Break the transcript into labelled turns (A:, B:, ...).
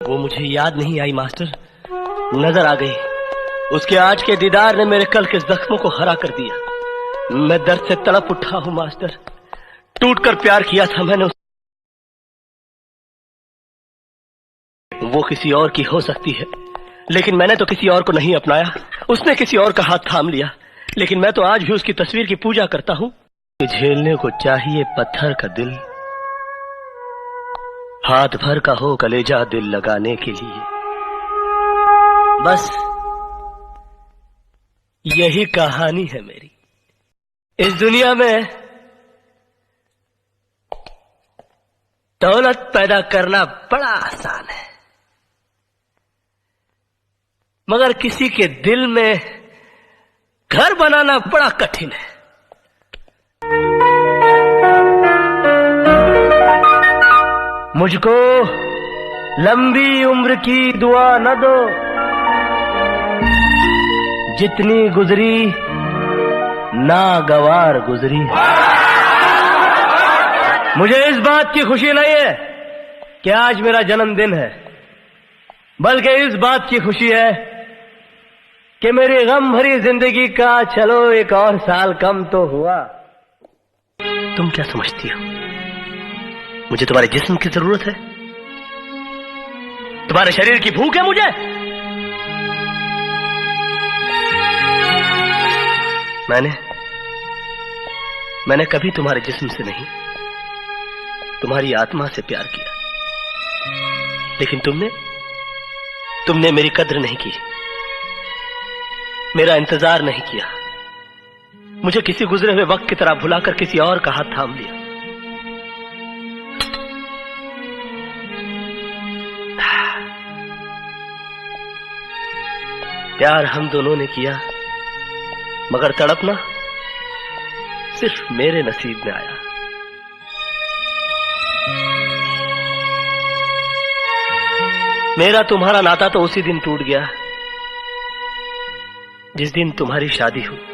A: वो मुझे याद नहीं आई मास्टर, नजर आ गई। उसके आज के दीदार ने मेरे कल के जख्मों को हरा कर दिया। मैं दर्द से तड़प उठा हूं मास्टर। टूट कर प्यार किया था मैंने। वो किसी और की हो सकती है, लेकिन मैंने तो किसी और को नहीं अपनाया। उसने किसी और का हाथ थाम लिया, लेकिन मैं तो आज भी उसकी तस्वीर की पूजा करता हूं। झेलने को चाहिए पत्थर का दिल, हाथ भर का हो कलेजा दिल लगाने के लिए। बस यही कहानी है मेरी। इस दुनिया में दौलत पैदा करना बड़ा आसान है, मगर किसी के दिल में घर बनाना बड़ा कठिन है। मुझको लंबी उम्र की दुआ न दो, जितनी गुजरी नागवार गुजरी। मुझे इस बात की खुशी नहीं है कि आज मेरा जन्मदिन है, बल्कि इस बात की खुशी है कि मेरी गम भरी जिंदगी का चलो एक और साल कम तो हुआ। तुम क्या समझती हो, मुझे तुम्हारे जिस्म की जरूरत है? तुम्हारे शरीर की भूख है मुझे? मैंने कभी तुम्हारे जिस्म से नहीं, तुम्हारी आत्मा से प्यार किया। लेकिन तुमने मेरी कद्र नहीं की, मेरा इंतजार नहीं किया। मुझे किसी गुजरे हुए वक्त की तरह भुलाकर किसी और का हाथ थाम लिया। प्यार हम दोनों ने किया, मगर तड़पना सिर्फ मेरे नसीब में आया। मेरा तुम्हारा नाता तो उसी दिन टूट गया जिस दिन तुम्हारी शादी हुई।